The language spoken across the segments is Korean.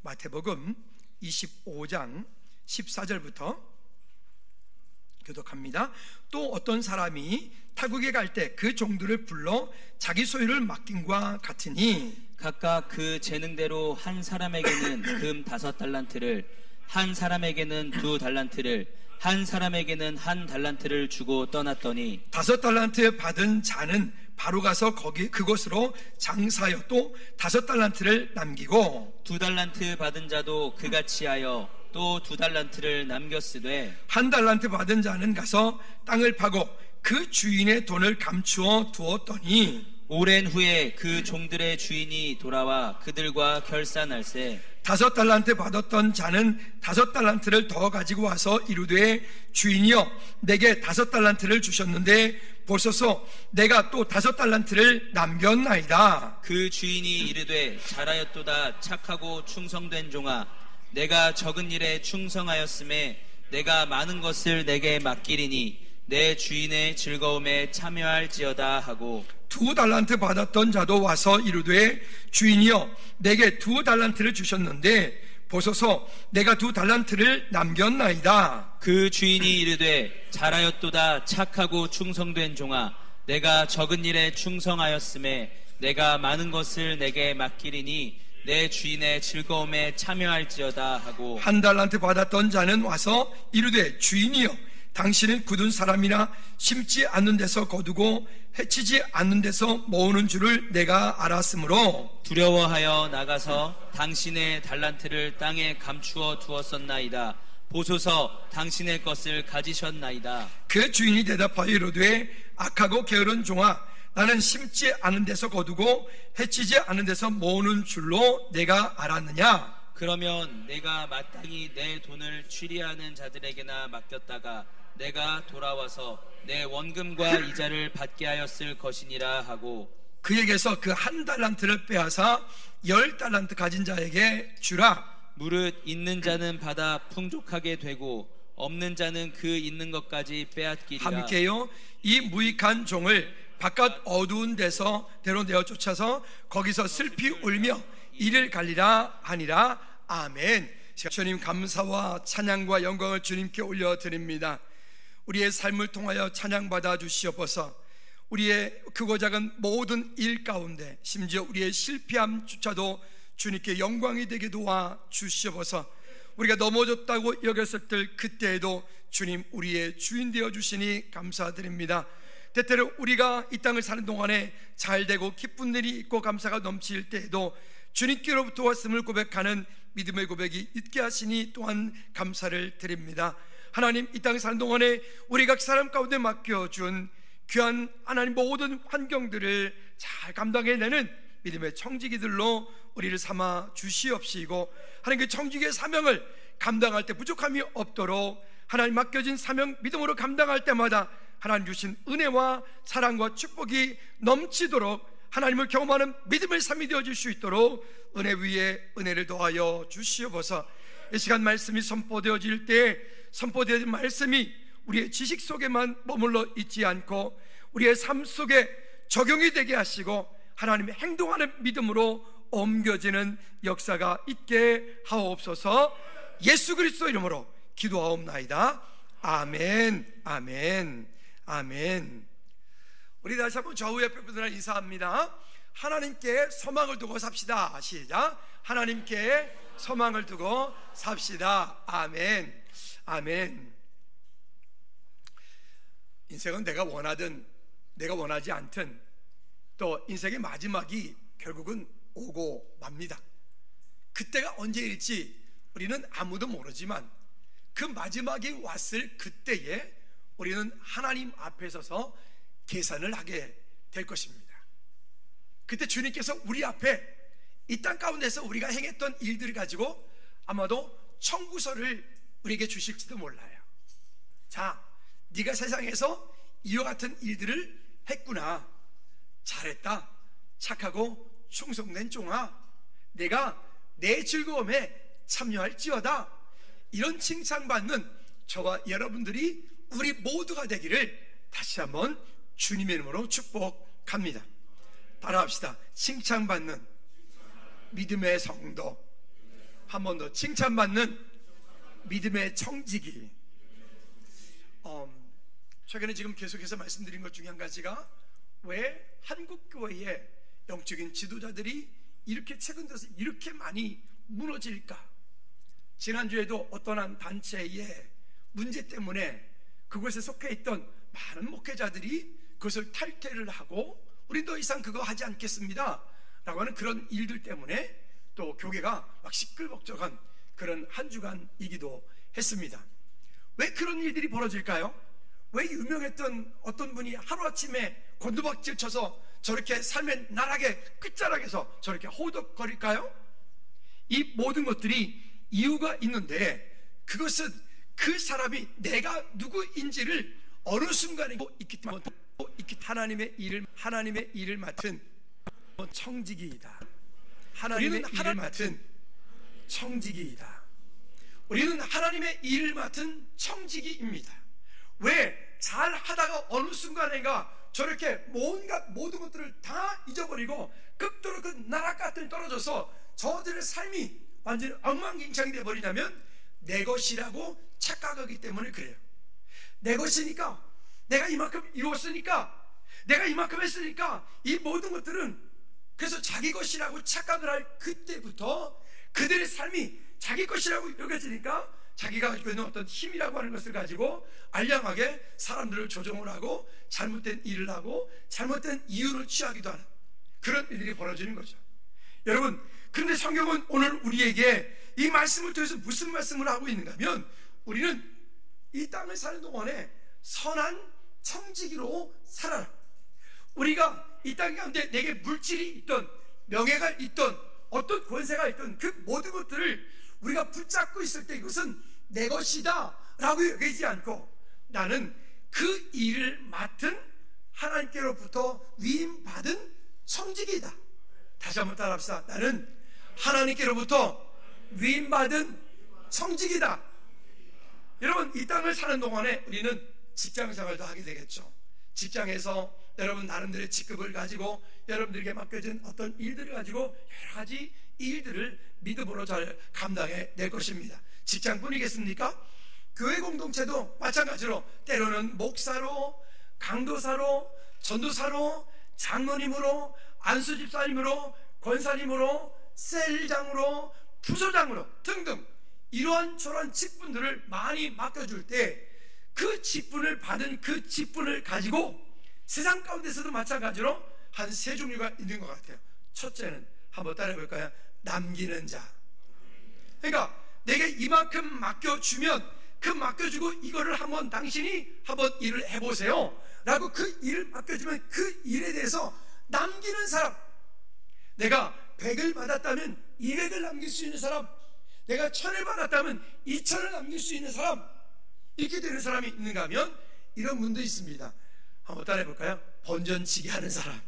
마태복음 25장 14절부터 교독합니다. 또 어떤 사람이 타국에 갈 때 그 종들을 불러 자기 소유를 맡김과 같으니 각각 그 재능대로 한 사람에게는 금 5달란트를, 한 사람에게는 2달란트를, 한 사람에게는 1달란트를 주고 떠났더니 5달란트 받은 자는 바로 가서 그곳으로 장사하여 또 5달란트를 남기고 2달란트 받은 자도 그같이 하여 또 2달란트를 남겼으되 1달란트 받은 자는 가서 땅을 파고 그 주인의 돈을 감추어 두었더니 오랜 후에 그 종들의 주인이 돌아와 그들과 결산할세 5달란트 받았던 자는 5달란트를 더 가지고 와서 이르되 주인이여 내게 5달란트를 주셨는데 보소서 내가 또 5달란트를 남겼나이다. 그 주인이 이르되 잘하였도다 착하고 충성된 종아 내가 적은 일에 충성하였음에 내가 많은 것을 내게 맡기리니 내 주인의 즐거움에 참여할지어다 하고 2달란트 받았던 자도 와서 이르되 주인이여 내게 2달란트를 주셨는데 보소서 내가 2달란트를 남겼나이다. 그 주인이 이르되 잘하였도다 착하고 충성된 종아 내가 적은 일에 충성하였음에 내가 많은 것을 내게 맡기리니 내 주인의 즐거움에 참여할지어다 하고 1달란트 받았던 자는 와서 이르되 주인이여 당신은 굳은 사람이나 심지 않는 데서 거두고 해치지 않는 데서 모으는 줄을 내가 알았으므로 두려워하여 나가서 당신의 달란트를 땅에 감추어 두었었나이다. 보소서 당신의 것을 가지셨나이다. 그 주인이 대답하여 이르되 악하고 게으른 종아 나는 심지 않은 데서 거두고 해치지 않은 데서 모으는 줄로 내가 알았느냐. 그러면 내가 마땅히 내 돈을 취리하는 자들에게나 맡겼다가 내가 돌아와서 내 원금과 이자를 받게 하였을 것이니라 하고 그에게서 그 1달란트를 빼앗아 10달란트 가진 자에게 주라. 무릇 있는 자는 받아 풍족하게 되고 없는 자는 그 있는 것까지 빼앗기리라. 함께요 이 무익한 종을 바깥 어두운 데서 대로 내어 쫓아서 거기서 슬피 울며 이를 갈리라 하니라. 아멘. 주님 감사와 찬양과 영광을 주님께 올려드립니다. 우리의 삶을 통하여 찬양받아 주시옵소서. 우리의 크고 작은 모든 일 가운데 심지어 우리의 실패함조차도 주님께 영광이 되게 도와 주시옵소서. 우리가 넘어졌다고 여겼을 때 그때에도 주님 우리의 주인 되어 주시니 감사드립니다. 때때로 우리가 이 땅을 사는 동안에 잘되고 기쁜 일이 있고 감사가 넘칠 때에도 주님께로부터 왔음을 고백하는 믿음의 고백이 있게 하시니 또한 감사를 드립니다. 하나님 이 땅에 사는 동안에 우리 각 사람 가운데 맡겨준 귀한 하나님 모든 환경들을 잘 감당해내는 믿음의 청지기들로 우리를 삼아 주시옵시고 하나님 그 청지기의 사명을 감당할 때 부족함이 없도록 하나님 맡겨진 사명 믿음으로 감당할 때마다 하나님 주신 은혜와 사랑과 축복이 넘치도록 하나님을 경험하는 믿음의 삶이 되어질 수 있도록 은혜 위에 은혜를 더하여 주시옵소서. 이 시간 말씀이 선포되어질 때 선포되어진 말씀이 우리의 지식 속에만 머물러 있지 않고 우리의 삶 속에 적용이 되게 하시고 하나님의 행동하는 믿음으로 옮겨지는 역사가 있게 하옵소서. 예수 그리스도 이름으로 기도하옵나이다. 아멘. 아멘. 아멘. 우리 다시 한번 좌우 옆에 분들랑 인사합니다. 하나님께 소망을 두고 삽시다. 시작. 하나님께 소망을 두고 삽시다. 아멘. 아멘. 인생은 내가 원하든 내가 원하지 않든 또 인생의 마지막이 결국은 오고 맙니다. 그때가 언제일지 우리는 아무도 모르지만 그 마지막이 왔을 그때에 우리는 하나님 앞에 서서 계산을 하게 될 것입니다. 그때 주님께서 우리 앞에 이 땅 가운데서 우리가 행했던 일들을 가지고 아마도 청구서를 우리에게 주실지도 몰라요. 자, 네가 세상에서 이와 같은 일들을 했구나. 잘했다. 착하고 충성된 종아. 내가 내 즐거움에 참여할지어다. 이런 칭찬받는 저와 여러분들이 우리 모두가 되기를 다시 한번 주님의 이름으로 축복합니다. 따라합시다. 칭찬받는 믿음의 성도, 한 번 더 칭찬받는 믿음의 청지기. 최근에 지금 계속해서 말씀드린 것 중에 한 가지가 왜 한국교회의 영적인 지도자들이 이렇게 최근 들어서 이렇게 많이 무너질까? 지난주에도 어떤 한 단체의 문제 때문에 그곳에 속해 있던 많은 목회자들이 그것을 탈퇴를 하고 우린 더 이상 그거 하지 않겠습니다 라고 하는 그런 일들 때문에 또 교회가 막 시끌벅적한 그런 한 주간이기도 했습니다. 왜 그런 일들이 벌어질까요? 왜 유명했던 어떤 분이 하루아침에 곤두박질 쳐서 저렇게 삶의 나락의 끝자락에서 저렇게 호덕거릴까요? 이 모든 것들이 이유가 있는데, 그것은 그 사람이 내가 누구인지를 어느 순간에 있기 때문에 하나님의 일을 맡은 청지기이다. 하나님의 일을 맡은 청지기이다. 우리는 하나님의 일을 맡은 청지기입니다. 왜 잘 하다가 어느 순간인가 저렇게 모든 것들을 다 잊어버리고 극도로 그 나락 같은 데 떨어져서 저들의 삶이 완전히 엉망진창이 되어버리냐면 내 것이라고 착각하기 때문에 그래요. 내 것이니까, 내가 이만큼 이루었으니까, 내가 이만큼 했으니까 이 모든 것들은, 그래서 자기 것이라고 착각을 할 그때부터 그들의 삶이 자기 것이라고 여겨지니까 자기가 가지고 있는 어떤 힘이라고 하는 것을 가지고 알량하게 사람들을 조종을 하고 잘못된 일을 하고 잘못된 이유를 취하기도 하는 그런 일들이 벌어지는 거죠. 여러분, 그런데 성경은 오늘 우리에게 이 말씀을 통해서 무슨 말씀을 하고 있는가 하면, 우리는 이 땅을 사는 동안에 선한 청지기로 살아라. 우리가 이 땅 가운데 내게 물질이 있던, 명예가 있던, 어떤 권세가 있던 그 모든 것들을 우리가 붙잡고 있을 때 이것은 내 것이다 라고 여기지 않고, 나는 그 일을 맡은 하나님께로부터 위임받은 청지기이다. 다시 한번 따라합시다. 나는 하나님께로부터 위임받은 청지기다. 여러분, 이 땅을 사는 동안에 우리는 직장생활도 하게 되겠죠. 직장에서 여러분 나름대로의 직급을 가지고 여러분들에게 맡겨진 어떤 일들을 가지고 여러 가지 일들을 믿음으로 잘 감당해 낼 것입니다. 직장뿐이겠습니까? 교회 공동체도 마찬가지로 때로는 목사로, 강도사로, 전도사로, 장로님으로, 안수집사님으로, 권사님으로, 셀장으로, 부소장으로 등등 이러한 저러한 직분들을 많이 맡겨줄 때 그 직분을 받은 그 직분을 가지고 세상 가운데서도 마찬가지로 한 세 종류가 있는 것 같아요. 첫째는 한번 따라해 볼까요? 남기는 자. 그러니까 내게 이만큼 맡겨주면 그 맡겨주고 이거를 한번 당신이 한번 일을 해보세요 라고 그 일을 맡겨주면 그 일에 대해서 남기는 사람. 내가 100을 받았다면 200을 남길 수 있는 사람, 내가 1000을 받았다면 2000을 남길 수 있는 사람, 이렇게 되는 사람이 있는가 하면 이런 분도 있습니다. 한번 따라해 볼까요? 본전치기 하는 사람.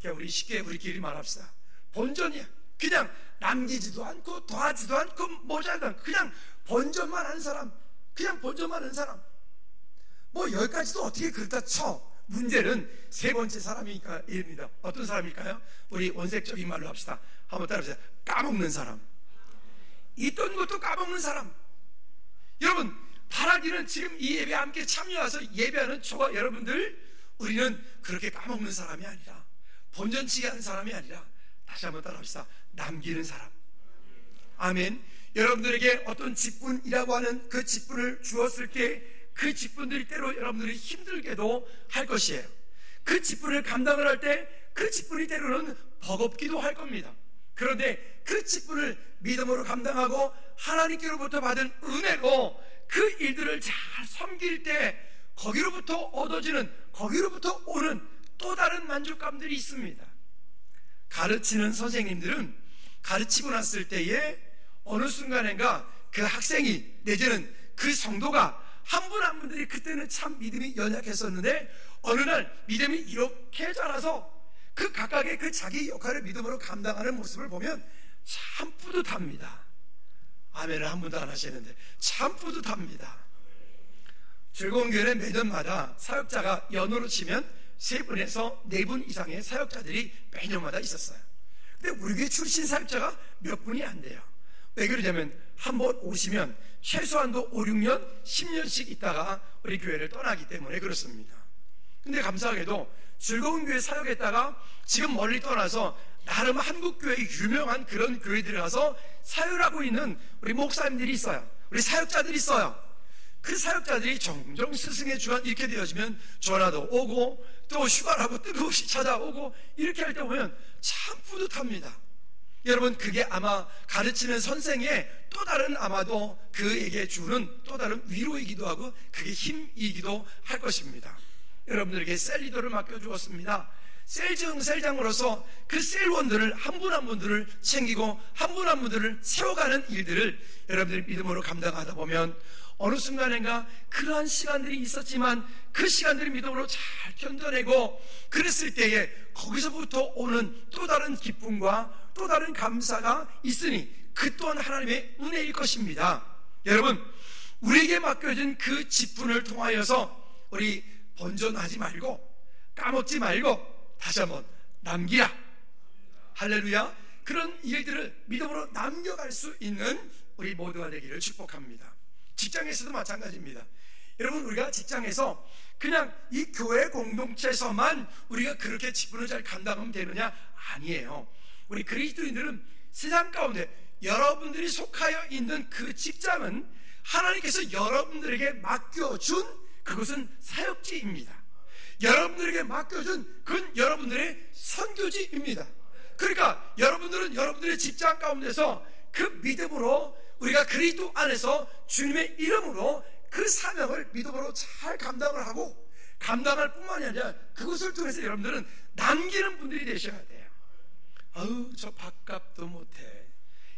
그냥 우리 쉽게 우리끼리 말합시다. 본전이야. 그냥 남기지도 않고 더하지도 않고 모자라도 않고 그냥 본전만 하는 사람, 그냥 본전만 하는 사람. 뭐 여기까지도 어떻게 그렇다 쳐. 문제는 세 번째 사람이니까 입니다. 어떤 사람일까요? 우리 원색적인 말로 합시다. 한번 따라해보세요. 까먹는 사람. 있던 것도 까먹는 사람. 여러분, 바라기는 지금 이 예배에 함께 참여해서 예배하는 저와 여러분들, 우리는 그렇게 까먹는 사람이 아니라, 본전치기 하는 사람이 아니라, 다시 한번 따라합시다. 남기는 사람. 아멘. 여러분들에게 어떤 직분이라고 하는 그 직분을 주었을 때 그 직분들이 때로 여러분들이 힘들게도 할 것이에요. 그 직분을 감당을 할 때 그 직분이 때로는 버겁기도 할 겁니다. 그런데 그 직분을 믿음으로 감당하고 하나님께로부터 받은 은혜로 그 일들을 잘 섬길 때 거기로부터 얻어지는, 거기로부터 오는 또 다른 만족감들이 있습니다. 가르치는 선생님들은 가르치고 났을 때에 어느 순간인가 그 학생이 내지는 그 성도가 한 분 한 분들이 그때는 참 믿음이 연약했었는데 어느 날 믿음이 이렇게 자라서 그 각각의 그 자기 역할을 믿음으로 감당하는 모습을 보면 참 뿌듯합니다. 아멘을 한 분도 안 하시는데 참 뿌듯합니다. 즐거운 교회는 매년마다 사역자가 연으로 치면 3분에서 4분 이상의 사역자들이 매년마다 있었어요. 근데 우리 교회 출신 사역자가 몇 분이 안 돼요. 왜 그러냐면 한번 오시면 최소한도 5, 6년, 10년씩 있다가 우리 교회를 떠나기 때문에 그렇습니다. 근데 감사하게도 즐거운 교회 사역했다가 지금 멀리 떠나서 나름 한국교회 유명한 그런 교회들에 가서 사역하고 있는 우리 목사님들이 있어요. 우리 사역자들이 있어요. 그 사역자들이 종종 스승의 주간 이렇게 되어지면 전화도 오고 또 휴가라고 뜬금없이 찾아오고 이렇게 할 때 보면 참 뿌듯합니다. 여러분, 그게 아마 가르치는 선생의 또 다른 아마도 그에게 주는 또 다른 위로이기도 하고 그게 힘이기도 할 것입니다. 여러분들에게 셀리더를 맡겨주었습니다. 셀장으로서 그 셀원들을 한 분 한 분들을 챙기고 한 분 한 분들을 세워가는 일들을 여러분들이 믿음으로 감당하다 보면 어느 순간인가 그러한 시간들이 있었지만 그 시간들을 믿음으로 잘 견뎌내고 그랬을 때에 거기서부터 오는 또 다른 기쁨과 또 다른 감사가 있으니 그 또한 하나님의 은혜일 것입니다. 여러분, 우리에게 맡겨진 그 직분을 통하여서 우리 번전하지 말고 까먹지 말고 다시 한번 남기라. 할렐루야. 그런 일들을 믿음으로 남겨갈 수 있는 우리 모두가 되기를 축복합니다. 직장에서도 마찬가지입니다. 여러분, 우리가 직장에서 그냥 이 교회 공동체에서만 우리가 그렇게 직분을 잘 감당하면 되느냐? 아니에요. 우리 그리스도인들은 세상 가운데 여러분들이 속하여 있는 그 직장은 하나님께서 여러분들에게 맡겨준 그것은 사역지입니다. 여러분들에게 맡겨준 그건 여러분들의 선교지입니다. 그러니까 여러분들은 여러분들의 직장 가운데서 그 믿음으로 우리가 그리스도 안에서 주님의 이름으로 그 사명을 믿음으로 잘 감당을 하고 감당할 뿐만이 아니라 그것을 통해서 여러분들은 남기는 분들이 되셔야 돼요. 아우, 저 밥값도 못해,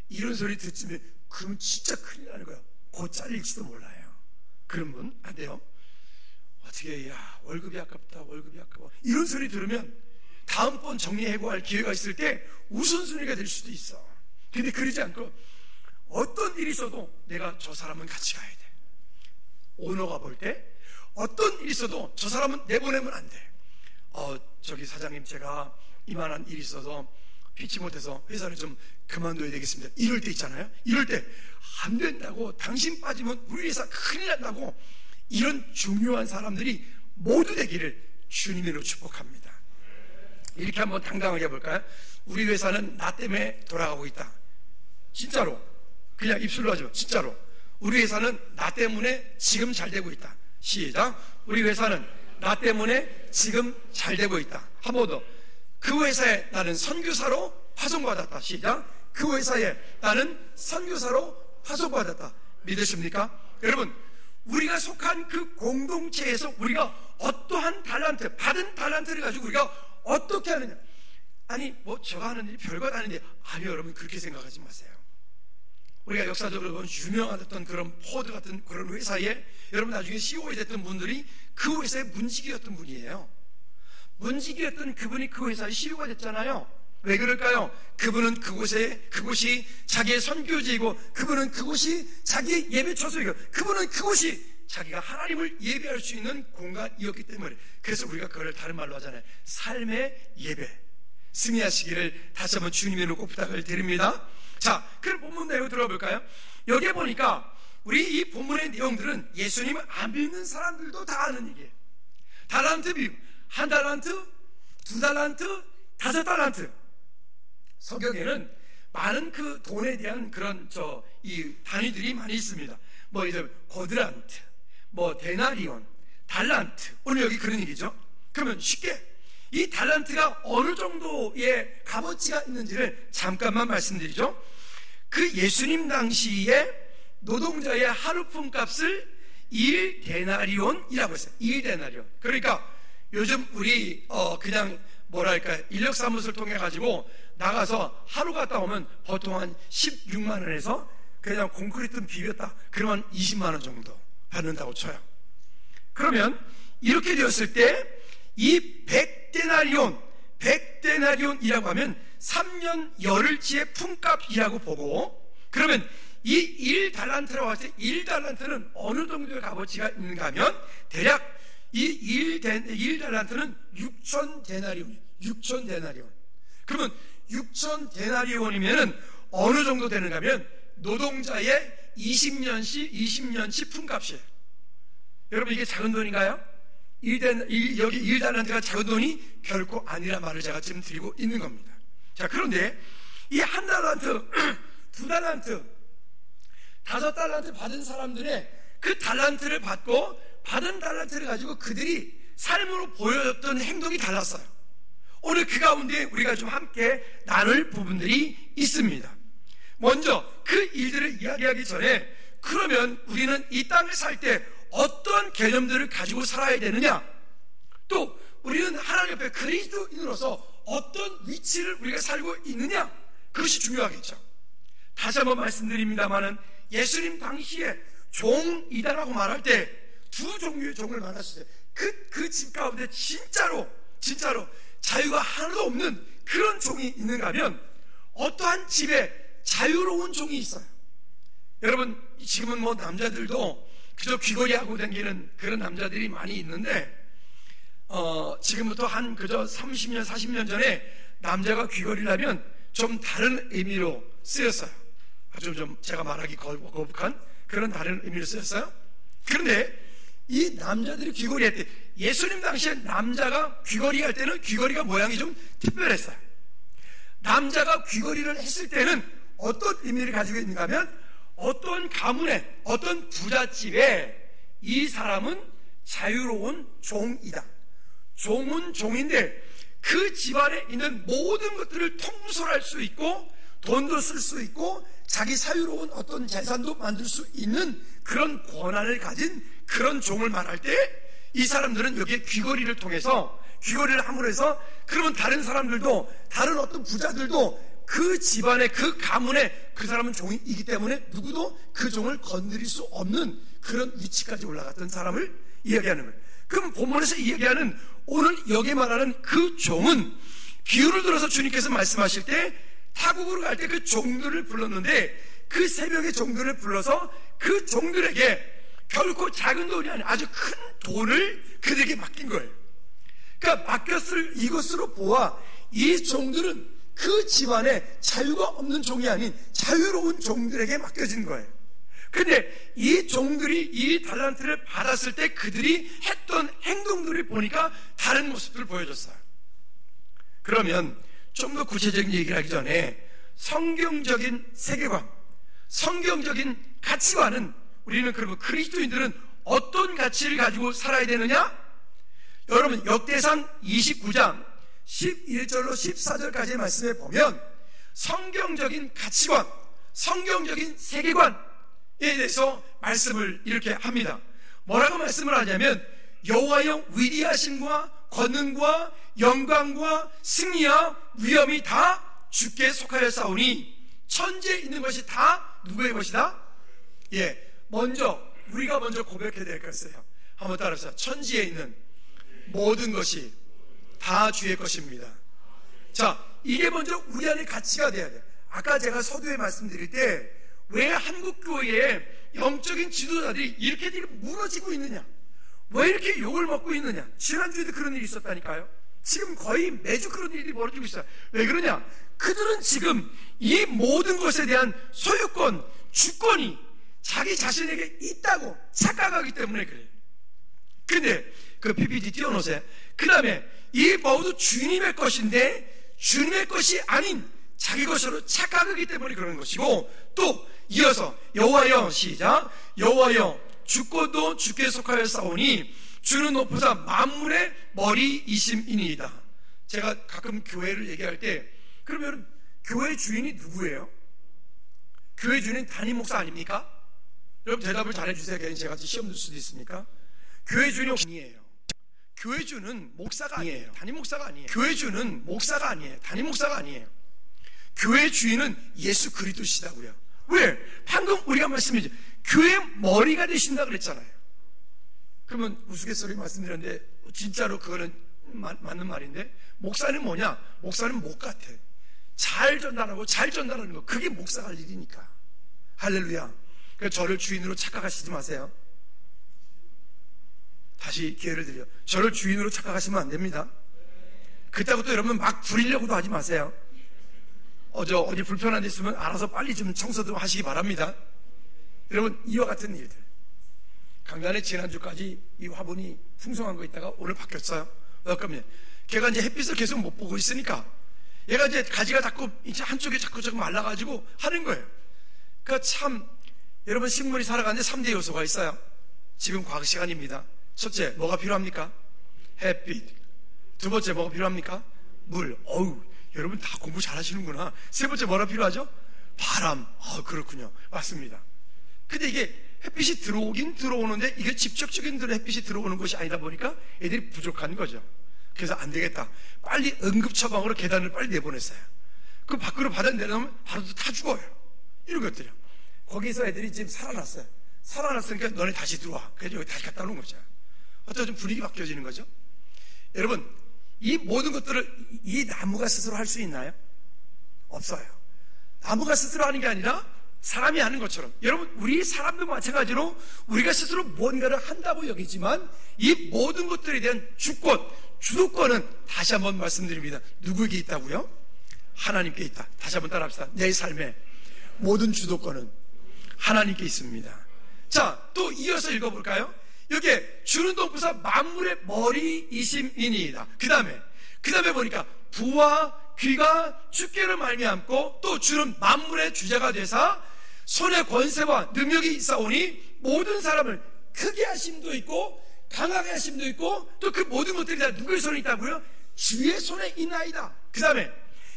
이런 소리 듣지면 그럼 진짜 큰일 나는 거예요. 곧 잘릴지도 몰라요. 그런 분 안 돼요. 어떻게, 야, 월급이 아깝다, 월급이 아까워, 이런 소리 들으면 다음번 정리해고할 기회가 있을 때 우선순위가 될 수도 있어. 근데 그러지 않고 어떤 일이 있어도 내가 저 사람은 같이 가야 돼. 오너가 볼 때 어떤 일이 있어도 저 사람은 내보내면 안 돼. 저기 사장님, 제가 이만한 일이 있어서 피치 못해서 회사를 좀 그만둬야 되겠습니다. 이럴 때 있잖아요. 이럴 때 안 된다고, 당신 빠지면 우리 회사 큰일 난다고, 이런 중요한 사람들이 모두 되기를 주님으로 축복합니다. 이렇게 한번 당당하게 해볼까요? 우리 회사는 나 때문에 돌아가고 있다. 진짜로. 그냥 입술로 하죠. 진짜로. 우리 회사는 나 때문에 지금 잘 되고 있다. 시작. 우리 회사는 나 때문에 지금 잘 되고 있다. 한 번 더. 그 회사에 나는 선교사로 파송받았다. 시작. 그 회사에 나는 선교사로 파송받았다. 믿으십니까? 여러분, 우리가 속한 그 공동체에서 우리가 어떠한 달란트, 받은 달란트를 가지고 우리가 어떻게 하느냐. 아니, 뭐 제가 하는 일이 별것 아닌데, 아니요, 여러분, 그렇게 생각하지 마세요. 우리가 역사적으로 본 유명한 그런 포드 같은 그런 회사에 여러분 나중에 CEO가 됐던 분들이 그 회사의 문직이었던 분이에요. 문직이었던 그분이 그 회사의 CEO가 됐잖아요. 왜 그럴까요? 그분은 그곳이 자기의 선교지이고, 그분은 그곳이 자기의 예배 처소이고, 그분은 그곳이 자기가 하나님을 예배할 수 있는 공간이었기 때문에, 그래서 우리가 그걸 다른 말로 하잖아요. 삶의 예배. 승리하시기를 다시 한번 주님의 꼭 부탁을 드립니다. 자, 그럼 본문 내용 들어가 볼까요? 여기에 보니까 우리 이 본문의 내용들은 예수님을 안 믿는 사람들도 다 아는 얘기예요. 달란트 비유, 1달란트, 2달란트, 5달란트. 성경에는 많은 그 돈에 대한 그런 이 단위들이 많이 있습니다. 뭐 이제 거드란트, 뭐 데나리온, 달란트. 오늘 여기 그런 얘기죠. 그러면 쉽게 이 달란트가 어느 정도의 값어치가 있는지를 잠깐만 말씀드리죠. 그 예수님 당시에 노동자의 하루 품값을 1데나리온이라고 했어요. 1데나리온. 그러니까 요즘 우리 그냥 뭐랄까 인력사무소를 통해 가지고 나가서 하루 갔다 오면 보통 한 16만 원에서 그냥 콘크리트 비볐다 그러면 20만 원 정도 받는다고 쳐요. 그러면 이렇게 되었을 때 이 100데나리온이라고 하면 3년 열흘치의 품값이라고 보고, 그러면 이 1달란트라고 할 때 1달란트는 어느 정도의 값어치가 있는가 하면 대략 이 1달란트는 6,000데나리온. 6,000데나리온. 그러면 6,000데나리온이면은 어느 정도 되는가 하면 노동자의 20년치 품값이에요. 여러분, 이게 작은 돈인가요? 여기 1달란트가 작은 돈이 결코 아니란 말을 제가 지금 드리고 있는 겁니다. 자, 그런데 이 1달란트, 2달란트, 5달란트 받은 사람들의 그 달란트를 받고 받은 달란트를 가지고 그들이 삶으로 보여줬던 행동이 달랐어요. 오늘 그 가운데 우리가 좀 함께 나눌 부분들이 있습니다. 먼저 그 일들을 이야기하기 전에, 그러면 우리는 이 땅을 살 때 어떤 개념들을 가지고 살아야 되느냐, 또 우리는 하나님 앞에 그리스도인으로서 어떤 위치를 우리가 살고 있느냐, 그것이 중요하겠죠. 다시 한번 말씀드립니다마는 예수님 당시에 종이다라고 말할 때 두 종류의 종을 만났어요. 그 집 가운데 진짜로 자유가 하나도 없는 그런 종이 있는가 하면, 어떠한 집에 자유로운 종이 있어요. 여러분, 지금은 뭐 남자들도 그저 귀걸이하고 다니는 그런 남자들이 많이 있는데, 지금부터 한 그저 30년 40년 전에 남자가 귀걸이를 하면 좀 다른 의미로 쓰였어요. 아주 좀 제가 말하기 거북한 그런 다른 의미로 쓰였어요. 그런데 이 남자들이 귀걸이 할 때, 예수님 당시에 남자가 귀걸이 할 때는 귀걸이가 모양이 좀 특별했어요. 남자가 귀걸이를 했을 때는 어떤 의미를 가지고 있는가 하면, 어떤 가문에, 어떤 부잣집에 이 사람은 자유로운 종이다. 종은 종인데 그 집안에 있는 모든 것들을 통솔할 수 있고, 돈도 쓸 수 있고, 자기 사유로운 어떤 재산도 만들 수 있는 그런 권한을 가진 그런 종을 말할 때, 이 사람들은 여기에 귀걸이를 통해서, 귀걸이를 함으로 해서, 그러면 다른 사람들도, 다른 어떤 부자들도 그 집안의 그 가문의 그 사람은 종이기 때문에 누구도 그 종을 건드릴 수 없는 그런 위치까지 올라갔던 사람을 이야기하는 거예요. 그럼 본문에서 이야기하는 오늘 여기 말하는 그 종은, 비유를 들어서 주님께서 말씀하실 때 타국으로 갈 때 그 종들을 불렀는데, 그 세 명의 종들을 불러서 그 종들에게 결코 작은 돈이 아니라 아주 큰 돈을 그들에게 맡긴 거예요. 그러니까 맡겼을 이것으로 보아 이 종들은 그 집안에 자유가 없는 종이 아닌 자유로운 종들에게 맡겨진 거예요. 근데 이 종들이 이 달란트를 받았을 때 그들이 했던 행동들을 보니까 다른 모습들을 보여줬어요. 그러면 좀 더 구체적인 얘기를 하기 전에, 성경적인 세계관, 성경적인 가치관은, 우리는 그러면 그리스도인들은 어떤 가치를 가지고 살아야 되느냐? 여러분, 역대상 29장 11절로 14절까지의 말씀에 보면 성경적인 가치관, 성경적인 세계관에 대해서 말씀을 이렇게 합니다. 뭐라고 말씀을 하냐면, 여호와여 위대하심과 권능과 영광과 승리와 위엄이 다 주께 속하였사오니 천지에 있는 것이 다 누구의 것이다? 먼저 우리가 먼저 고백해야 될 것이에요. 한번 따라서, 천지에 있는 모든 것이 다 주의 것입니다. 자, 이게 먼저 우리 안에 가치가 돼야 돼요. 아까 제가 서두에 말씀드릴 때 왜 한국 교회의 영적인 지도자들이 이렇게 무너지고 있느냐, 왜 이렇게 욕을 먹고 있느냐, 지난주에도 그런 일이 있었다니까요. 지금 거의 매주 그런 일이 벌어지고 있어요. 왜 그러냐? 그들은 지금 이 모든 것에 대한 소유권, 주권이 자기 자신에게 있다고 착각하기 때문에 그래요. 근데 그 PPT 띄워놓으세요. 그 다음에 이 모두 주님의 것인데 주님의 것이 아닌 자기 것으로 착각하기 때문에 그러는 것이고, 또 이어서 여호와여, 시작, 여호와여 주권도 주께 속하였사오니 주는 높으사 만물의 머리이심이니이다. 제가 가끔 교회를 얘기할 때, 그러면 교회 주인이 누구예요? 교회 주인은 담임 목사 아닙니까? 여러분 대답을 잘해주세요. 괜히 제가 시험 들 수도 있으니까. 교회 주인이 아니에요. 교회 주는 목사가 아니에요. 담임 목사가 아니에요. 교회 주는 목사가 아니에요. 담임 목사가 아니에요. 교회 주인은 예수 그리스도시다고요. 왜? 방금 우리가 말씀드렸죠. 교회 머리가 되신다 그랬잖아요. 그러면 우스갯소리 말씀드렸는데 진짜로 그거는 맞는 말인데, 목사는 뭐냐? 목사는 목 같아. 잘 전달하고 잘 전달하는 거, 그게 목사가 할 일이니까. 할렐루야. 그러니까 저를 주인으로 착각하시지 마세요. 다시 기회를 드려요. 저를 주인으로 착각하시면 안 됩니다. 그렇다고 또 여러분 막 부리려고도 하지 마세요. 어디 불편한 데 있으면 알아서 빨리 좀 청소 좀 하시기 바랍니다. 여러분, 이와 같은 일들. 강단에 지난주까지 이 화분이 풍성한 거 있다가 오늘 바뀌었어요. 왜냐면 걔가 이제 햇빛을 계속 못 보고 있으니까 얘가 이제 가지가 자꾸 이제 한쪽에 자꾸 말라가지고 하는 거예요. 그러니까 참, 여러분, 식물이 살아가는데 3대 요소가 있어요. 지금 과학 시간입니다. 첫째, 뭐가 필요합니까? 햇빛. 두 번째, 뭐가 필요합니까? 물. 어우, 여러분 다 공부 잘 하시는구나. 세 번째, 뭐가 필요하죠? 바람. 그렇군요. 맞습니다. 근데 이게 햇빛이 들어오긴 들어오는데 이게 직접적인 햇빛이 들어오는 것이 아니다 보니까 애들이 부족한 거죠. 그래서 안 되겠다. 빨리 응급 처방으로 계단을 빨리 내보냈어요. 그 밖으로 바다 내려놓으면 바로 다 죽어요. 이런 것들이요. 거기서 애들이 지금 살아났어요. 살아났으니까 너네 다시 들어와. 그래서 여기 다시 갖다 놓은 거죠. 어떤 좀 분위기 바뀌어지는 거죠. 여러분, 이 모든 것들을 이 나무가 스스로 할 수 있나요? 없어요. 나무가 스스로 하는 게 아니라 사람이 하는 것처럼, 여러분, 우리 사람도 마찬가지로 우리가 스스로 뭔가를 한다고 여기지만 이 모든 것들에 대한 주권, 주도권은 다시 한번 말씀드립니다. 누구에게 있다고요? 하나님께 있다. 다시 한번 따라합시다. 내 삶의 모든 주도권은 하나님께 있습니다. 자, 또 이어서 읽어볼까요? 여기에 주는 동부사 만물의 머리이심이니이다. 그 다음에 보니까 부와 귀가 주께를 말미암고 또 주는 만물의 주자가 되사 손의 권세와 능력이 있사오니 모든 사람을 크게 하심도 있고 강하게 하심도 있고 또 그 모든 것들이 다 누구의 손에 있다고요? 주의 손에 있나이다. 그 다음에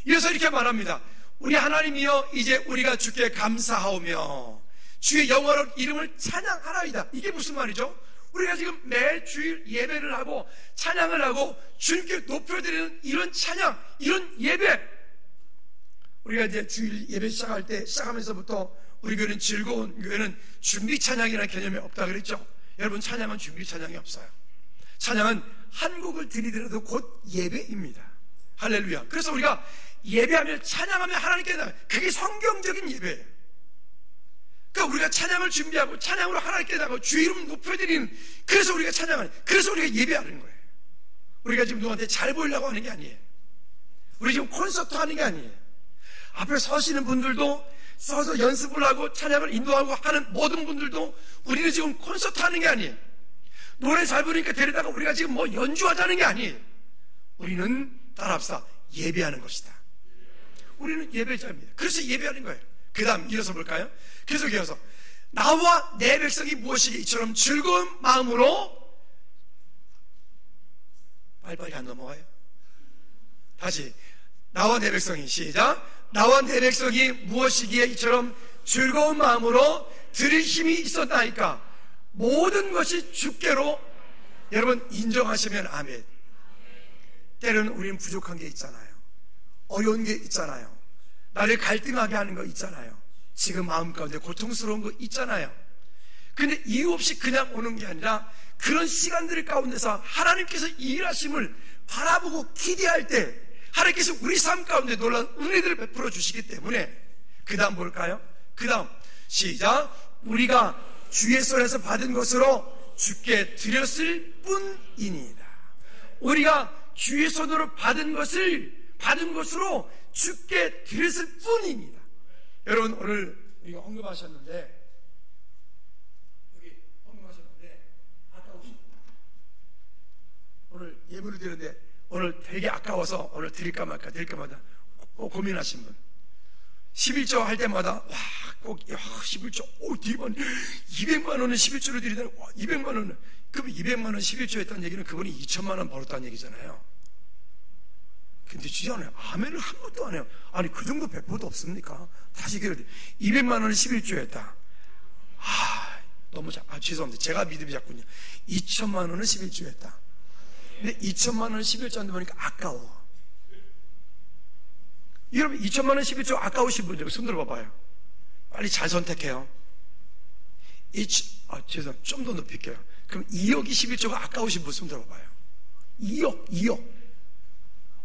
이어서 이렇게 말합니다. 우리 하나님이여, 이제 우리가 주께 감사하오며 주의 영원한 이름을 찬양하나이다. 이게 무슨 말이죠? 우리가 지금 매 주일 예배를 하고 찬양을 하고 주님께 높여드리는 이런 찬양, 이런 예배, 우리가 이제 주일 예배 시작하면서부터 우리 교회는 즐거운 교회는 준비 찬양이라는 개념이 없다 그랬죠. 여러분, 찬양은 준비 찬양이 없어요. 찬양은 한 곡을 드리더라도 곧 예배입니다. 할렐루야. 그래서 우리가 예배하며 찬양하며 하나님께 나가요. 그게 성경적인 예배예요. 그러니까 우리가 찬양을 준비하고 찬양으로 하나님께 나가고 주의 이름 높여드리는, 그래서 우리가 찬양하는, 그래서 우리가 예배하는 거예요. 우리가 지금 누구한테 잘 보이려고 하는 게 아니에요. 우리 지금 콘서트 하는 게 아니에요. 앞에 서시는 분들도, 서서 연습을 하고 찬양을 인도하고 하는 모든 분들도 우리는 지금 콘서트 하는 게 아니에요. 노래 잘 부르니까 데려다가 우리가 지금 뭐 연주하자는 게 아니에요. 우리는 따라합시다. 예배하는 것이다. 우리는 예배자입니다. 그래서 예배하는 거예요. 그 다음 이어서 볼까요? 계속 이어서 나와 내 백성이 무엇이기 이처럼 즐거운 마음으로, 빨리빨리 안 넘어가요. 다시, 나와 내 백성이, 시작. 나와 내 백성이 무엇이기에 이처럼 즐거운 마음으로 드릴 힘이 있었나이까. 모든 것이 주께로. 여러분, 인정하시면 아멘. 때로는 우리는 부족한 게 있잖아요. 어려운 게 있잖아요. 나를 갈등하게 하는 거 있잖아요. 지금 마음 가운데 고통스러운 거 있잖아요. 근데 이유 없이 그냥 오는 게 아니라 그런 시간들 가운데서 하나님께서 일하심을 바라보고 기대할 때 하나님께서 우리 삶 가운데 놀라운 은혜들을 베풀어 주시기 때문에, 그 다음 볼까요? 그 다음 시작. 우리가 주의 손에서 받은 것으로 주께 드렸을 뿐이니이다. 우리가 주의 손으로 받은 것으로 주께 드렸을 뿐입니다. 여러분, 오늘 우리가 헌금하셨는데, 아까우신, 오늘 예물을 드렸는데 오늘 되게 아까워서 오늘 드릴까 말까 꼭 고민하신 분, 11조 할 때마다 꼭 11조, 200만 원은 11조로 드리다니, 200만 원은, 그럼 200만 원 11조 했다는 얘기는 그분이 2천만 원 벌었다는 얘기잖아요. 근데 주지 않아요. 아멘을 한 번도 안 해요. 아니, 그 정도 배포도 없습니까? 다시 얘기해야 200만 원을 11조 했다. 너무 죄송합니다. 제가 믿음이 작군요. 2천만 원을 11조 했다. 근데 2천만 원을 11조 한다 보니까 아까워. 여러분, 2천만 원 11조 아까우신 분들 손 들어봐봐요. 빨리 잘 선택해요. 죄송합니다. 좀 더 높일게요. 그럼 2억이 11조가 아까우신 분 손 들어봐봐요. 2억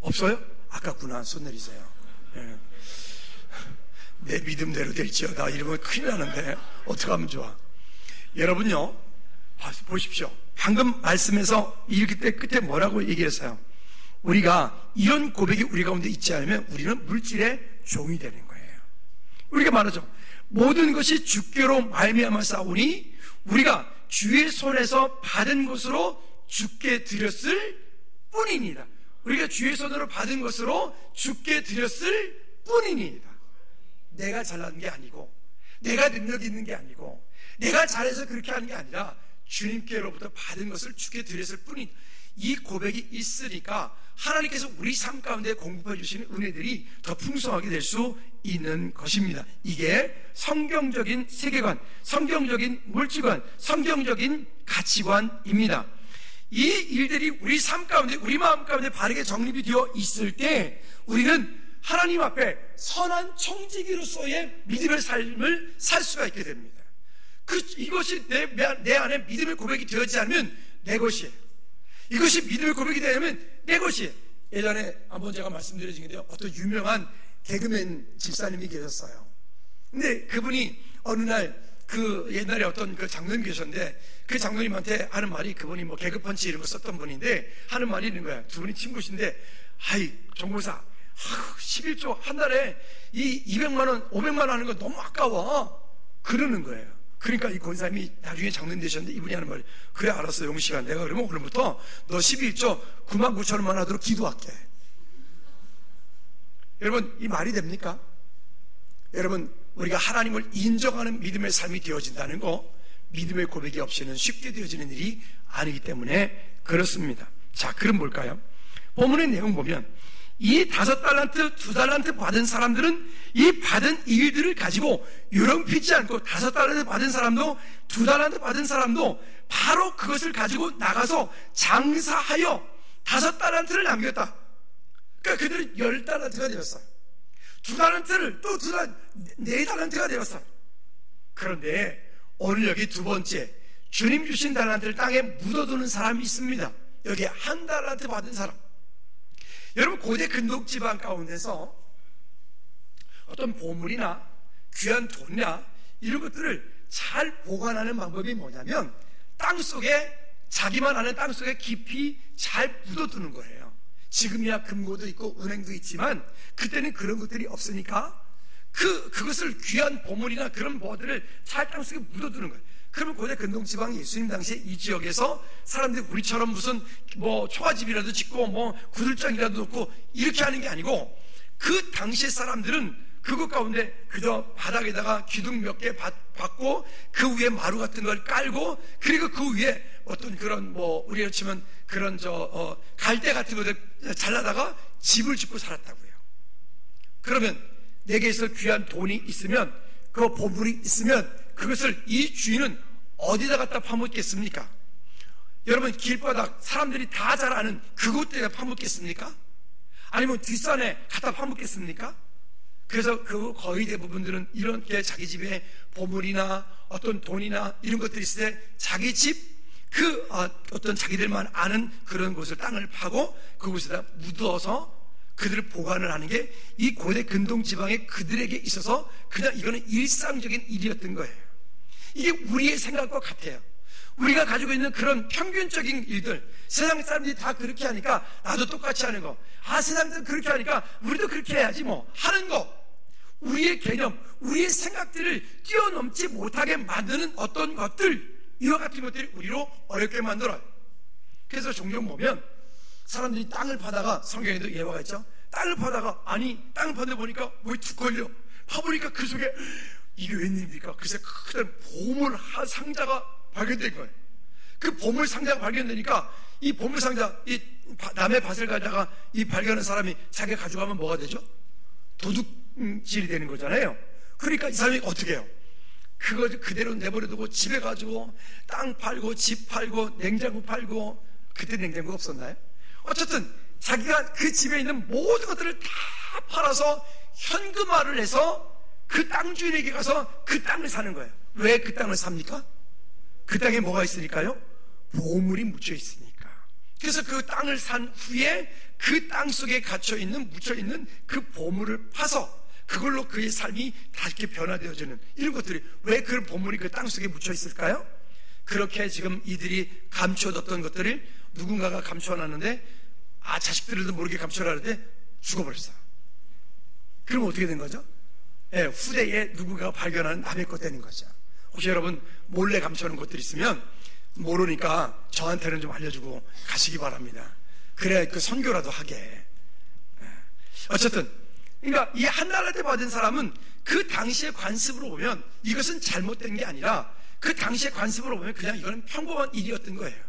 없어요? 아깝구나. 손 내리세요. 네. 내 믿음대로 될지어다. 이러면 큰일 나는데 어떻게 하면 좋아? 여러분요, 보십시오. 방금 말씀에서 읽을 때 끝에 뭐라고 얘기했어요? 우리가 이런 고백이 우리 가운데 있지 않으면 우리는 물질에 종이 되는 거예요. 우리가 말하죠. 모든 것이 주께로 말미암아 싸우니 우리가 주의 손에서 받은 것으로 주께 드렸을 뿐이니라. 우리가 주의 손으로 받은 것으로 주께 드렸을 뿐이니라. 내가 잘난 게 아니고, 내가 능력이 있는 게 아니고, 내가 잘해서 그렇게 하는 게 아니라 주님께로부터 받은 것을 주께 드렸을 뿐이니, 이 고백이 있으니까 하나님께서 우리 삶 가운데 공급해 주시는 은혜들이 더 풍성하게 될 수 있는 것입니다. 이게 성경적인 세계관, 성경적인 물질관, 성경적인 가치관입니다. 이 일들이 우리 삶 가운데, 우리 마음 가운데 바르게 정립이 되어 있을 때 우리는 하나님 앞에 선한 청지기로서의 믿음의 삶을 살 수가 있게 됩니다. 이것이 내 안에 믿음의 고백이 되어지지 않으면 내 것이에요. 이것이 믿음의 고백이 되려면 내 것이에요. 예전에 한번 제가 말씀드린 적인데요, 어떤 유명한 개그맨 집사님이 계셨어요. 근데 그분이 어느 날 옛날에 어떤 장로님 계셨는데, 그 장로님한테 하는 말이, 그분이 뭐 개그펀치 이런 거 썼던 분인데 하는 말이 있는 거예요. 두 분이 친구신데, 아이 정보사 11조 한 달에 이 200만원 500만원 하는 거 너무 아까워 그러는 거예요. 그러니까 이 권사님이 나중에 장로님 되셨는데 이분이 하는 말이, 그래 알았어 용식아, 내가 그러면 오늘부터 너 11조 99,000원만 하도록 기도할게. 여러분, 이 말이 됩니까? 여러분, 우리가 하나님을 인정하는 믿음의 삶이 되어진다는 거, 믿음의 고백이 없이는 쉽게 되어지는 일이 아니기 때문에 그렇습니다. 자, 그럼 뭘까요? 본문의 내용 보면 이 5달란트, 2달란트 받은 사람들은 이 받은 일들을 가지고 유령피지 않고, 5달란트 받은 사람도 2달란트 받은 사람도 바로 그것을 가지고 나가서 장사하여 5달란트를 남겼다. 그러니까 그들은 10달란트가 되었어요. 2달란트를 또 4달란트가 되었어요. 그런데 오늘 여기 두 번째, 주님 주신 달란트를 땅에 묻어두는 사람이 있습니다. 여기 1달란트 받은 사람. 여러분, 고대 근동 지방 가운데서 어떤 보물이나 귀한 돈이나 이런 것들을 잘 보관하는 방법이 뭐냐면, 땅속에, 자기만 아는 땅속에 깊이 잘 묻어두는 거예요. 지금이야 금고도 있고 은행도 있지만 그때는 그런 것들이 없으니까 그것을 귀한 보물이나 그런 뭐들을 잘 땅속에 묻어두는 거예요. 그러면 고대 근동지방 예수님 당시에 이 지역에서 사람들이 우리처럼 무슨 뭐 초가집이라도 짓고 뭐 구들장이라도 놓고 이렇게 하는 게 아니고, 그 당시의 사람들은 그것 가운데 그저 바닥에다가 기둥 몇 개 받고 그 위에 마루 같은 걸 깔고, 그리고 그 위에 어떤 그런 뭐 우리로 치면 그런 갈대 같은 것들 잘라다가 집을 짓고 살았다고요. 그러면 내게서 귀한 돈이 있으면, 그 보물이 있으면 그것을 이 주인은 어디다 갖다 파묻겠습니까? 여러분, 길바닥 사람들이 다 잘 아는 그곳에다 파묻겠습니까? 아니면 뒷산에 갖다 파묻겠습니까? 그래서 거의 대부분들은 이렇게 자기 집에 보물이나 어떤 돈이나 이런 것들이 있을 때 자기 집 어떤 자기들만 아는 그런 곳을 땅을 파고 그곳에다 묻어서 그들을 보관을 하는 게 이 고대 근동 지방의 그들에게 있어서 그냥 이거는 일상적인 일이었던 거예요. 이게 우리의 생각과 같아요. 우리가 가지고 있는 그런 평균적인 일들, 세상 사람들이 다 그렇게 하니까 나도 똑같이 하는 거, 세상들은 그렇게 하니까 우리도 그렇게 해야지 뭐 하는 거, 우리의 개념, 우리의 생각들을 뛰어넘지 못하게 만드는 어떤 것들, 이와 같은 것들이 우리로 어렵게 만들어요. 그래서 종종 보면 사람들이 땅을 파다가, 성경에도 예화가 있죠. 땅을 파다가, 땅을 파는데 보니까 뭐에 툭 걸려. 파보니까 그 속에 이게 웬일입니까? 그래서 큰 보물 상자가 발견된 거예요. 그 보물 상자가 발견되니까 이 보물 상자, 이 남의 밭을 가다가 이 발견한 사람이 자기가 가져가면 뭐가 되죠? 도둑질이 되는 거잖아요. 그러니까 이 사람이 어떻게 해요? 그거 그대로 내버려두고 집에 가지고 땅 팔고 집 팔고 냉장고 팔고, 그때 냉장고가 없었나요? 어쨌든 자기가 그 집에 있는 모든 것들을 다 팔아서 현금화를 해서 그 땅 주인에게 가서 그 땅을 사는 거예요. 왜 그 땅을 삽니까? 그 땅에 뭐가 있으니까요? 보물이 묻혀 있으니까. 그래서 그 땅을 산 후에 그 땅 속에 갇혀있는, 묻혀있는 그 보물을 파서 그걸로 그의 삶이 다르게 변화되어지는 이런 것들이, 왜 그 보물이 그 땅 속에 묻혀 있을까요? 그렇게 지금 이들이 감춰뒀던 것들을 누군가가 감춰놨는데, 자식들도 모르게 감춰놨는데 죽어버렸어요. 그 그럼 어떻게 된 거죠? 후대에 누군가 발견하는 남의 것 되는 거죠. 혹시 여러분 몰래 감춰놓은 것들 있으면 모르니까 저한테는 좀 알려주고 가시기 바랍니다. 그래야 그 선교라도 하게. 어쨌든 그러니까 이 한 달란트 받은 사람은 그 당시의 관습으로 보면 이것은 잘못된 게 아니라 그 당시의 관습으로 보면 그냥 이거는 평범한 일이었던 거예요.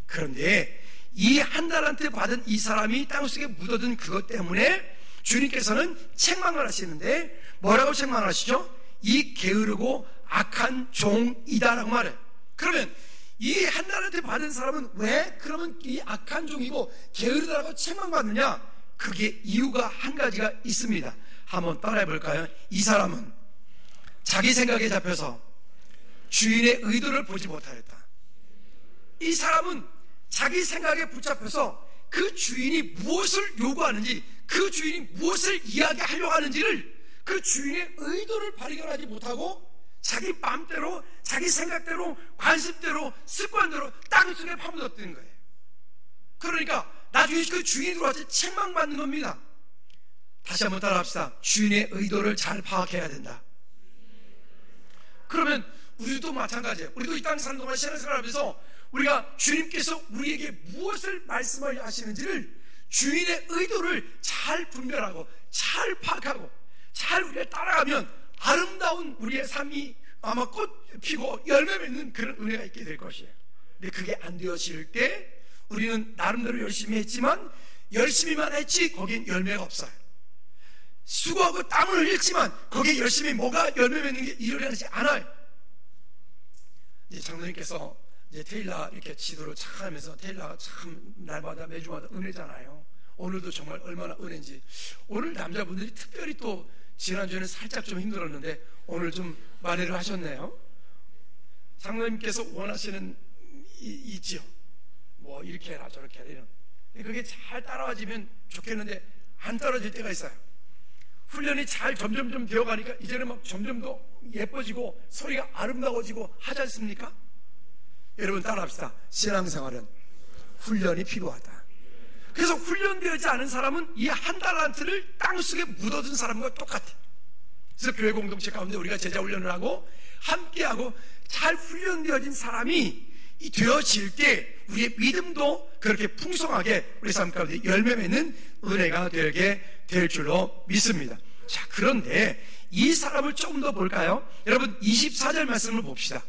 그런데 이 한 달란트 받은 이 사람이 땅속에 묻어든 그것 때문에 주님께서는 책망을 하시는데 뭐라고 책망을 하시죠? 이 게으르고 악한 종이다라고 말해요. 그러면 이 한 달란트 받은 사람은 왜 그러면 이 악한 종이고 게으르다라고 책망받느냐? 그게 이유가 한 가지가 있습니다. 한번 따라해 볼까요? 이 사람은 자기 생각에 잡혀서 주인의 의도를 보지 못하였다. 이 사람은 자기 생각에 붙잡혀서 그 주인이 무엇을 요구하는지, 그 주인이 무엇을 이야기하려고 하는지를, 그 주인의 의도를 발견하지 못하고 자기 마음대로, 자기 생각대로, 관습대로, 습관대로 땅속에 파묻었던 거예요. 그러니까 나중에 그 주인이 들어와서 책망받는 겁니다. 다시 한번 따라합시다. 주인의 의도를 잘 파악해야 된다. 그러면 우리도 마찬가지예요. 우리도 이 땅에 사는 동안 신앙생활을 하면서 우리가 주님께서 우리에게 무엇을 말씀을 하시는지를, 주인의 의도를 잘 분별하고 잘 파악하고 잘 우리가 따라가면 아름다운 우리의 삶이 아마 꽃 피고 열매 맺는 그런 은혜가 있게 될 것이에요. 근데 그게 안 되어질 때 우리는 나름대로 열심히 했지만, 열심히만 했지 거기엔 열매가 없어요. 수고하고 땀을 흘렸지만 거기에 열심히 뭐가 열매 맺는 게 일어나지 않아요. 이제 장로님께서 이제 테일라 이렇게 지도를 참 하면서, 테일라가 참 날마다 매주마다 은혜잖아요. 오늘도 정말 얼마나 은혜인지. 오늘 남자분들이 특별히 또 지난주에는 살짝 좀 힘들었는데 오늘 좀 만회를 하셨네요. 장로님께서 원하시는 있지요. 뭐 이렇게 해라 저렇게 해라 이런. 그게 잘 따라와지면 좋겠는데 안 떨어질 때가 있어요. 훈련이 잘 점점 좀 되어가니까 이제는 막 점점 더 예뻐지고 소리가 아름다워지고 하지 않습니까? 여러분 따라합시다. 신앙생활은 훈련이 필요하다. 그래서 훈련되지 않은 사람은 이 한 달란트를 땅속에 묻어둔 사람과 똑같아요. 그래서 교회 공동체 가운데 우리가 제자 훈련을 하고 함께하고 잘 훈련되어진 사람이 되어질 때 우리의 믿음도 그렇게 풍성하게 우리 삶 가운데 열매 맺는 은혜가 되게 될 줄로 믿습니다. 자, 그런데 이 사람을 조금 더 볼까요? 여러분 24절 말씀을 봅시다.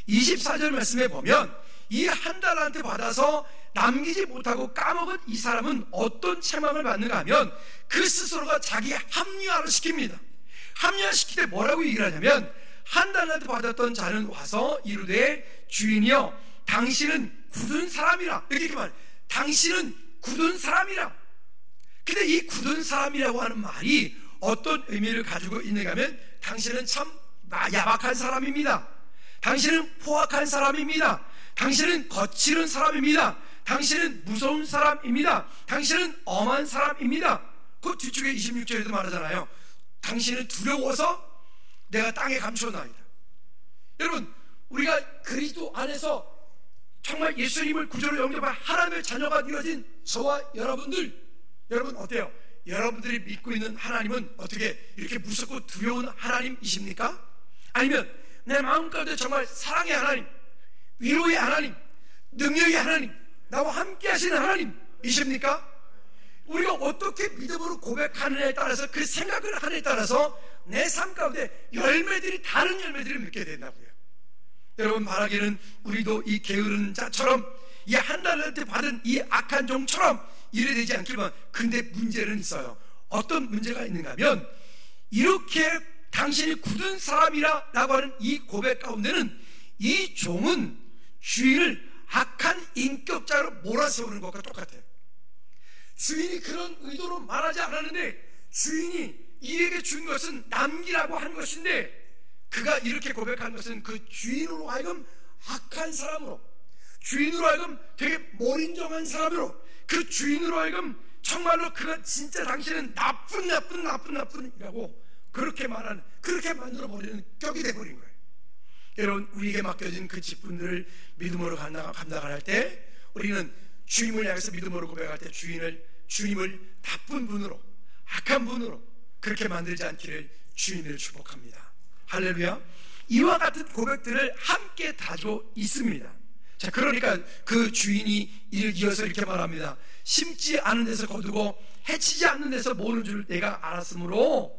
24절 말씀에 보면 이 한 달란트 받아서 남기지 못하고 까먹은 이 사람은 어떤 책망을 받는가 하면 그 스스로가 자기 합리화를 시킵니다. 합리화시킬 때 뭐라고 얘기를 하냐면, 한 달란트 받았던 자는 와서 이르되 주인이여 당신은 굳은 사람이라, 이렇게 말해요. 당신은 굳은 사람이라. 근데 이 굳은 사람이라고 하는 말이 어떤 의미를 가지고 있는가 하면, 당신은 참 야박한 사람입니다. 당신은 포악한 사람입니다. 당신은 거칠은 사람입니다. 당신은 무서운 사람입니다. 당신은 엄한 사람입니다. 그 뒤쪽에 26절에도 말하잖아요. 당신은 두려워서 내가 땅에 감춰나이다. 여러분, 우리가 그리스도 안에서 정말 예수님을 구주로 영접한 하나님의 자녀가 되어진 저와 여러분들, 여러분 어때요? 여러분들이 믿고 있는 하나님은 어떻게 이렇게 무섭고 두려운 하나님이십니까? 아니면 내 마음 가운데 정말 사랑의 하나님, 위로의 하나님, 능력의 하나님, 나와 함께 하시는 하나님이십니까? 우리가 어떻게 믿음으로 고백하느냐에 따라서, 그 생각을 하느냐에 따라서 내 삶 가운데 열매들이, 다른 열매들을 맺게 된다고요. 여러분 바라기는 우리도 이 게으른 자처럼, 이 한 달란트 받은 이 악한 종처럼 이래 되지 않기만. 근데 문제는 있어요. 어떤 문제가 있는가 하면, 이렇게 당신이 굳은 사람이라 라고 하는 이 고백 가운데는 이 종은 주인을 악한 인격자로 몰아세우는 것과 똑같아요. 주인이 그런 의도로 말하지 않았는데 주인이 이에게 준 것은 남기라고 한 것인데, 그가 이렇게 고백한 것은 그 주인으로 하여금 악한 사람으로, 주인으로 하여금 되게 몰인정한 사람으로, 그 주인으로 하여금 정말로 그가 진짜 당신은 나쁜이라고 그렇게 말하는, 그렇게 만들어버리는 격이 돼버린 거예요. 여러분, 우리에게 맡겨진 그 직분들을 믿음으로 감당을 할 때, 우리는 주님을 향해서 믿음으로 고백할 때 주님을 나쁜 분으로, 악한 분으로, 그렇게 만들지 않기를 주님을 축복합니다. 할렐루야. 이와 같은 고백들을 함께 다지고 있습니다. 자, 그러니까 그 주인이 이를 이어서 이렇게 말합니다. 심지 않은 데서 거두고 해치지 않는 데서 모으는 줄 내가 알았으므로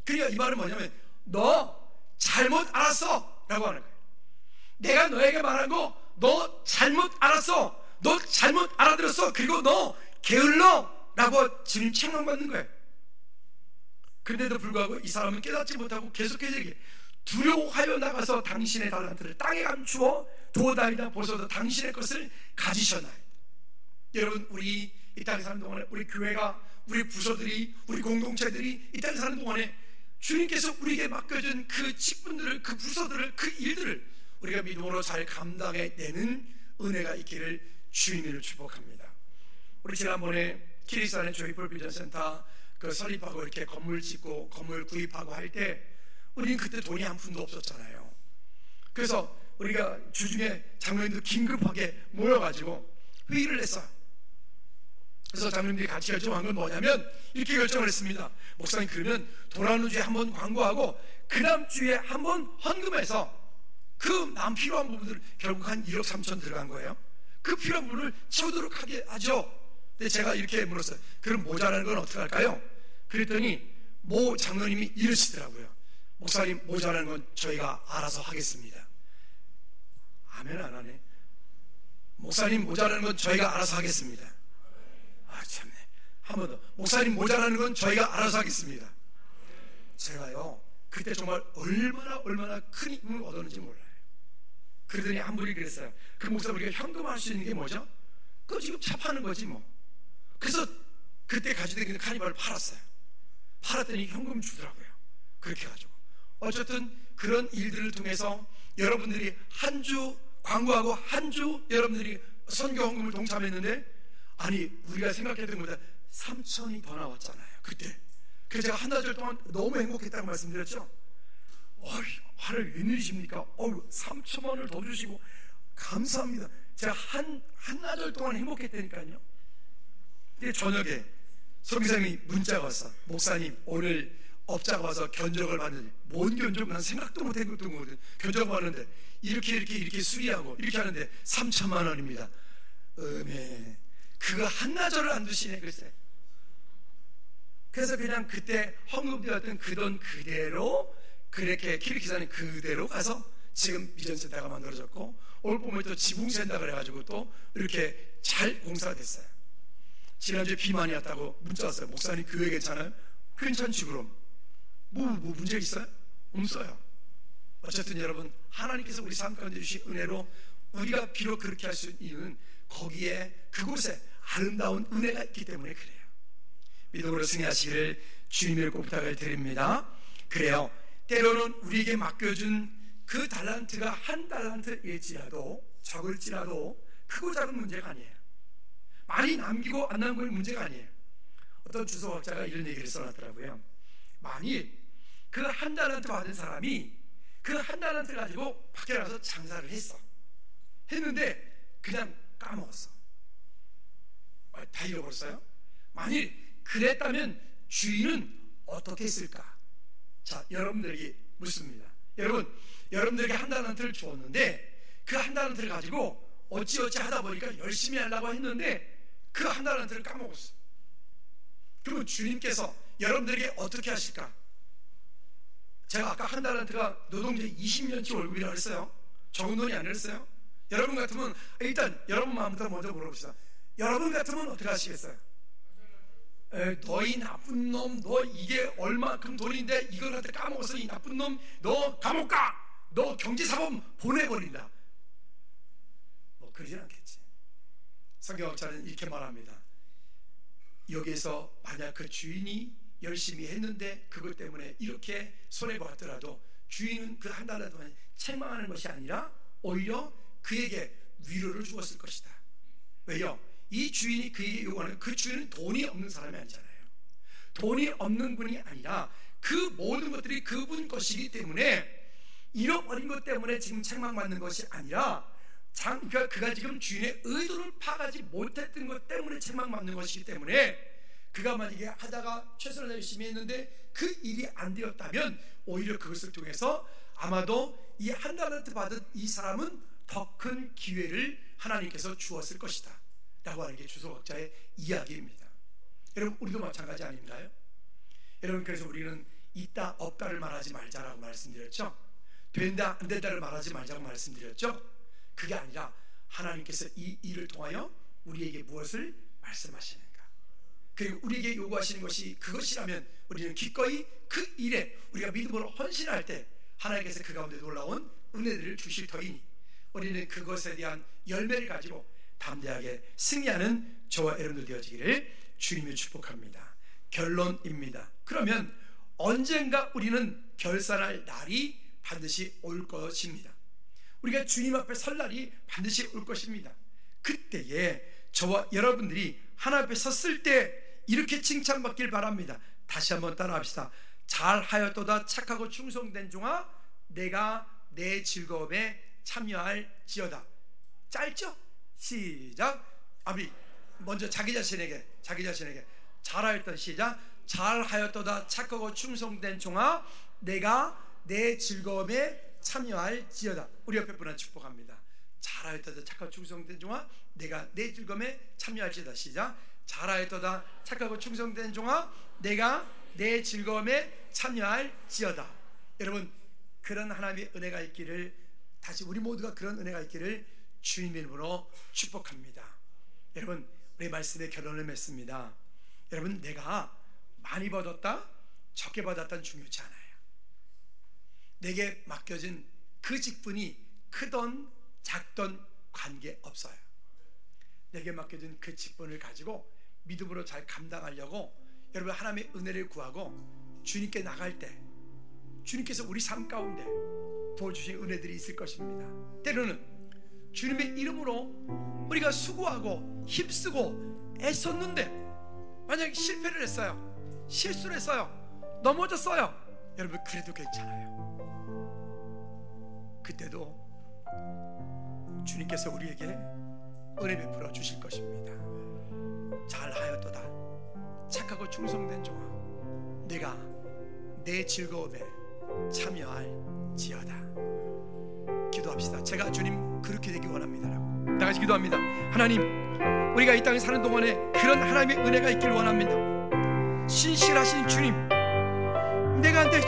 그러니까 이 말은 뭐냐면 너 잘못 알았어 라고 하는 거예요. 내가 너에게 말한 거 너 잘못 알았어, 너 잘못 알아들었어, 그리고 너 게을러 라고 주님 책망받는 거예요. 그런데도 불구하고 이 사람은 깨닫지 못하고 계속해서 얘기해. 두려워하여 나가서 당신의 달란트를 땅에 감추어 두어다니다 보소서 당신의 것을 가지셨나요? 여러분, 우리 이 땅에 사는 동안에 우리 교회가, 우리 부서들이, 우리 공동체들이 이 땅에 사는 동안에 주님께서 우리에게 맡겨준 그 직분들을, 그 부서들을, 그 일들을 우리가 믿음으로 잘 감당해내는 은혜가 있기를 주님을 축복합니다. 우리 지난번에 키리스탄의 조이풀 비전 센터 그 설립하고 이렇게 건물 짓고 건물 구입하고 할 때 우리는 그때 돈이 한 푼도 없었잖아요. 그래서 우리가 주중에 장로님들 긴급하게 모여가지고 회의를 했어요. 그래서 장로님들이 같이 결정한 건 뭐냐면 이렇게 결정을 했습니다. 목사님, 그러면 돌아오는 주에 한번 광고하고 그 다음 주에 한번 헌금해서 그 남 필요한 부분들, 결국 한 1억 3천 들어간 거예요. 그 필요한 부분을 채우도록 하게 하죠. 근데 제가 이렇게 물었어요. 그럼 모자라는 건 어떻게 할까요? 그랬더니 모 장로님이 이러시더라고요. 목사님, 모자라는 건 저희가 알아서 하겠습니다. 아멘 안 하네. 목사님, 모자라는 건 저희가 알아서 하겠습니다. 아, 참네. 한 번 더. 목사님, 모자라는 건 저희가 알아서 하겠습니다. 제가요, 그때 정말 얼마나 큰 힘을 얻었는지 몰라요. 그러더니 한 분이 그랬어요. 그 목사, 우리가 현금할 수 있는 게 뭐죠? 그거 지금 차 파는 거지 뭐. 그래서 그때 가지고 있는 카니발을 팔았어요. 팔았더니 현금 주더라고요. 그렇게 해가지고 어쨌든 그런 일들을 통해서 여러분들이 한 주 광고하고 한 주 여러분들이 선교 헌금을 동참했는데, 아니 우리가 생각했던 것보다 3천이 더 나왔잖아요 그때. 그래서 제가 한 달 동안 너무 행복했다고 말씀드렸죠. 하늘 웬일이십니까? 3천만 원을 더 주시고 감사합니다. 제가 한나절 동안 행복했다니까요. 근데 저녁에 성기사님이 문자가 왔어. 목사님, 오늘 업자가 와서 견적을 받는데, 뭔 견적? 난 생각도 못했던 거거든. 견적 받는데 이렇게 수리하고 이렇게 하는데 3천만 원입니다. 그거 한나절을 안 두시네 그랬어요. 그래서 그냥 그때 헌금되었던 그 돈 그대로 그렇게 키르기사님 그대로 가서 지금 비전센터가 만들어졌고, 오늘 보면 또 지붕센터 그래가지고 또 이렇게 잘 공사가 됐어요. 지난주에 비 많이 왔다고 문자 왔어요. 목사님, 교회 괜찮아요? 괜찮지 그럼. 뭐 문제 있어요? 없어요. 어쨌든 여러분, 하나님께서 우리 삶 가운데 주신 은혜로 우리가 비록 그렇게 할 수 있는 거기에 그곳에 아름다운 은혜가 있기 때문에 그래요. 믿음으로 승리하시기를 주님의 꼭 부탁을 드립니다. 그래요. 때로는 우리에게 맡겨준 그 달란트가 한 달란트일지라도 적을지라도 크고 작은 문제가 아니에요. 많이 남기고 안 남기는 문제가 아니에요. 어떤 주석학자가 이런 얘기를 써놨더라고요. 만일 그 한 달란트 받은 사람이 그 한 달란트 가지고 밖에 나가서 장사를 했는데 그냥 까먹었어. 다 잃어버렸어요. 만일 그랬다면 주인은 어떻게 했을까? 자, 여러분들에게 묻습니다. 여러분들에게 한 달란트를 주었는데 그 한 달란트를 가지고 어찌어찌 하다 보니까 열심히 하려고 했는데 그 한 달란트를 까먹었어. 그러면 주님께서 여러분들에게 어떻게 하실까? 제가 아까 한 달란트가 노동자 20년치 월급이라고 했어요. 적은 돈이 아니었어요. 여러분 같으면, 일단 여러분 마음부터 먼저 물어봅시다. 여러분 같으면 어떻게 하시겠어요? 너희 나쁜 놈, 너 이게 얼마큼 돈인데 이걸 갖다 까먹어서 이 나쁜 놈, 너 감옥 가! 너 경제사범 보내버린다. 뭐 그러진 않겠지. 성경학자는 이렇게 말합니다. 여기에서 만약 그 주인이 열심히 했는데 그것 때문에 이렇게 손해보았더라도 주인은 그 한 달 동안 책망하는 것이 아니라 오히려 그에게 위로를 주었을 것이다. 왜요? 이 주인이 그에게 요구하는, 그 주인은 돈이 없는 사람이 아니잖아요. 돈이 없는 분이 아니라 그 모든 것들이 그분 것이기 때문에 잃어버린 것 때문에 지금 책망받는 것이 아니라 그가 지금 주인의 의도를 파악하지 못했던 것 때문에 책망받는 것이기 때문에 그가 만약에 하다가 최선을 열심히 했는데 그 일이 안 되었다면 오히려 그것을 통해서 아마도 이 한 달란트 받은 이 사람은 더 큰 기회를 하나님께서 주었을 것이다 라고 하는 게 주석학자의 이야기입니다. 여러분, 우리도 마찬가지 아닌가요? 여러분, 그래서 우리는 있다 없다를 말하지 말자라고 말씀드렸죠. 된다 안 된다를 말하지 말자고 말씀드렸죠. 그게 아니라 하나님께서 이 일을 통하여 우리에게 무엇을 말씀하시는가, 그리고 우리에게 요구하시는 것이 그것이라면 우리는 기꺼이 그 일에 우리가 믿음으로 헌신할 때 하나님께서 그 가운데 놀라운 은혜들을 주실 터이니 우리는 그것에 대한 열매를 가지고 담대하게 승리하는 저와 여러분들 되어지기를 주님이 축복합니다. 결론입니다. 그러면 언젠가 우리는 결산할 날이 반드시 올 것입니다. 우리가 주님 앞에 설 날이 반드시 올 것입니다. 그때에 저와 여러분들이 하나님 앞에 섰을 때 이렇게 칭찬받길 바랍니다. 다시 한번 따라합시다. 잘하였도다 착하고 충성된 종아, 내가 내 즐거움에 참여할지어다. 짧죠? 시작. 아버지, 먼저 자기 자신에게 잘하였다. 시작. 잘하였도다 착하고 충성된 종아, 내가 내 즐거움에 참여할지어다. 우리 옆에 분한 축복합니다. 잘하였도다 착하고 충성된 종아, 내가 내 즐거움에 참여할지어다. 시작. 잘하였도다 착하고 충성된 종아, 내가 내 즐거움에 참여할지어다. 여러분, 그런 하나님의 은혜가 있기를, 다시 우리 모두가 그런 은혜가 있기를 주님의 이름으로 축복합니다. 여러분, 우리 말씀의 결론을 맺습니다. 여러분, 내가 많이 받았다 적게 받았다는 중요치 않아요. 내게 맡겨진 그 직분이 크던 작던 관계없어요. 내게 맡겨진 그 직분을 가지고 믿음으로 잘 감당하려고 여러분 하나님의 은혜를 구하고 주님께 나갈 때 주님께서 우리 삶 가운데 부어주신 은혜들이 있을 것입니다. 때로는 주님의 이름으로 우리가 수고하고 힘쓰고 애썼는데 만약에 실패를 했어요, 실수를 했어요, 넘어졌어요, 여러분 그래도 괜찮아요. 그때도 주님께서 우리에게 은혜 베풀어 주실 것입니다. 잘하였도다 착하고 충성된 종아, 내가 내 즐거움에 참여할지어다. 기도합시다. 제가 주님 그렇게 되기 원합니다 라고 다 같이 기도합니다. 하나님, 우리가 이 땅에 사는 동안에 그런 하나님의 은혜가 있길 원합니다. 신실하신 주님, 내가 내